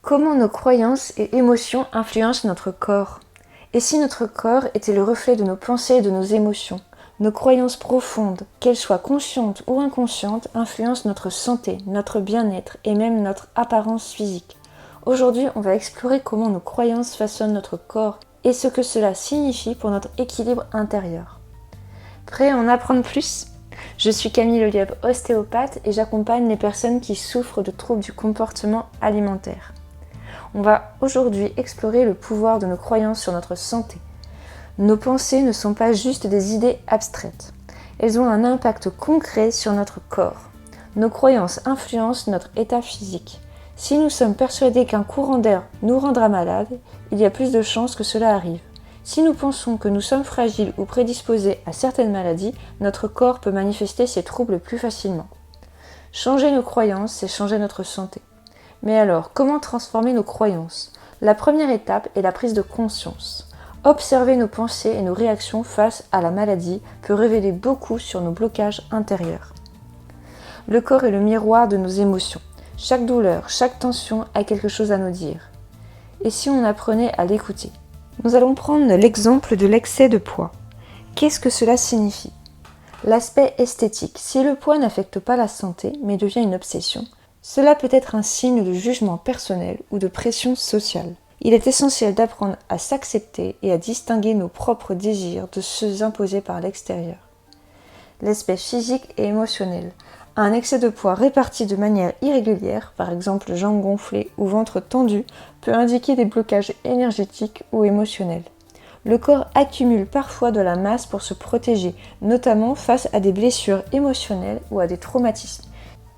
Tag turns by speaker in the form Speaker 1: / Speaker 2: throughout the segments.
Speaker 1: Comment nos croyances et émotions influencent notre corps? Et si notre corps était le reflet de nos pensées et de nos émotions? Nos croyances profondes, qu'elles soient conscientes ou inconscientes, influencent notre santé, notre bien-être et même notre apparence physique. Aujourd'hui, on va explorer comment nos croyances façonnent notre corps et ce que cela signifie pour notre équilibre intérieur. Prêt à en apprendre plus? Je suis Camille Lelièvre, ostéopathe, et j'accompagne les personnes qui souffrent de troubles du comportement alimentaire. On va aujourd'hui explorer le pouvoir de nos croyances sur notre santé. Nos pensées ne sont pas juste des idées abstraites. Elles ont un impact concret sur notre corps. Nos croyances influencent notre état physique. Si nous sommes persuadés qu'un courant d'air nous rendra malade, il y a plus de chances que cela arrive. Si nous pensons que nous sommes fragiles ou prédisposés à certaines maladies, notre corps peut manifester ces troubles plus facilement. Changer nos croyances, c'est changer notre santé. Mais alors, comment transformer nos croyances? La première étape est la prise de conscience. Observer nos pensées et nos réactions face à la maladie peut révéler beaucoup sur nos blocages intérieurs. Le corps est le miroir de nos émotions. Chaque douleur, chaque tension a quelque chose à nous dire. Et si on apprenait à l'écouter? Nous allons prendre l'exemple de l'excès de poids. Qu'est-ce que cela signifie? L'aspect esthétique. Si le poids n'affecte pas la santé, mais devient une obsession, cela peut être un signe de jugement personnel ou de pression sociale. Il est essentiel d'apprendre à s'accepter et à distinguer nos propres désirs de ceux imposés par l'extérieur. L'aspect physique et émotionnel. Un excès de poids réparti de manière irrégulière, par exemple jambes gonflées ou ventre tendu, peut indiquer des blocages énergétiques ou émotionnels. Le corps accumule parfois de la masse pour se protéger, notamment face à des blessures émotionnelles ou à des traumatismes.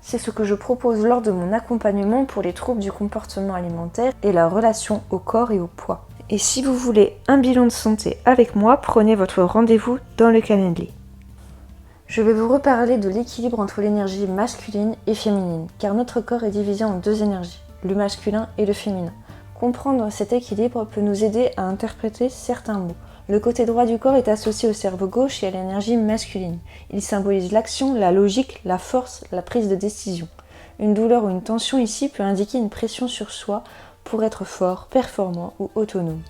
Speaker 1: C'est ce que je propose lors de mon accompagnement pour les troubles du comportement alimentaire et la relation au corps et au poids. Et si vous voulez un bilan de santé avec moi, prenez votre rendez-vous dans le Calendly. Je vais vous reparler de l'équilibre entre l'énergie masculine et féminine, car notre corps est divisé en deux énergies, le masculin et le féminin. Comprendre cet équilibre peut nous aider à interpréter certains mots. Le côté droit du corps est associé au cerveau gauche et à l'énergie masculine. Il symbolise l'action, la logique, la force, la prise de décision. Une douleur ou une tension ici peut indiquer une pression sur soi pour être fort, performant ou autonome.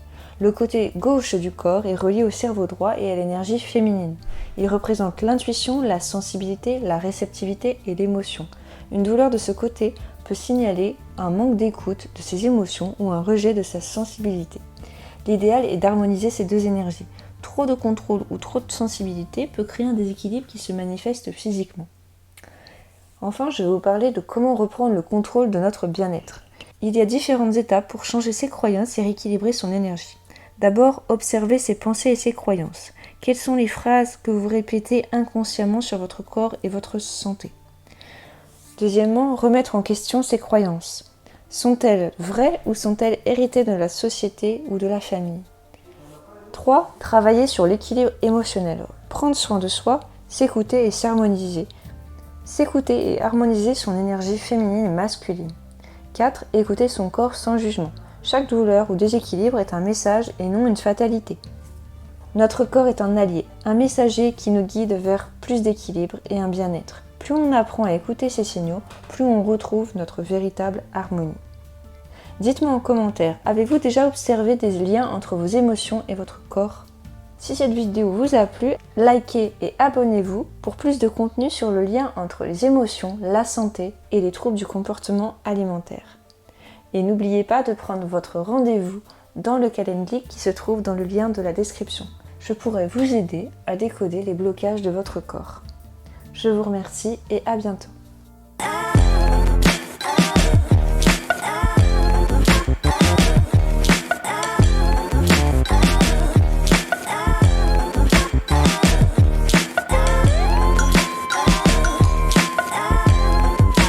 Speaker 1: Le côté gauche du corps est relié au cerveau droit et à l'énergie féminine. Il représente l'intuition, la sensibilité, la réceptivité et l'émotion. Une douleur de ce côté peut signaler un manque d'écoute de ses émotions ou un rejet de sa sensibilité. L'idéal est d'harmoniser ces deux énergies. Trop de contrôle ou trop de sensibilité peut créer un déséquilibre qui se manifeste physiquement. Enfin, je vais vous parler de comment reprendre le contrôle de notre bien-être. Il y a différentes étapes pour changer ses croyances et rééquilibrer son énergie. D'abord, observez ses pensées et ses croyances. Quelles sont les phrases que vous répétez inconsciemment sur votre corps et votre santé? Deuxièmement, remettre en question ses croyances. Sont-elles vraies ou sont-elles héritées de la société ou de la famille? 3. Travailler sur l'équilibre émotionnel. Prendre soin de soi, s'écouter et s'harmoniser. S'écouter et harmoniser son énergie féminine et masculine. 4. Écouter son corps sans jugement. Chaque douleur ou déséquilibre est un message et non une fatalité. Notre corps est un allié, un messager qui nous guide vers plus d'équilibre et un bien-être. Plus on apprend à écouter ces signaux, plus on retrouve notre véritable harmonie. Dites-moi en commentaire, avez-vous déjà observé des liens entre vos émotions et votre corps? Si cette vidéo vous a plu, likez et abonnez-vous pour plus de contenu sur le lien entre les émotions, la santé et les troubles du comportement alimentaire. Et n'oubliez pas de prendre votre rendez-vous dans le Calendly qui se trouve dans le lien de la description. Je pourrai vous aider à décoder les blocages de votre corps. Je vous remercie et à bientôt.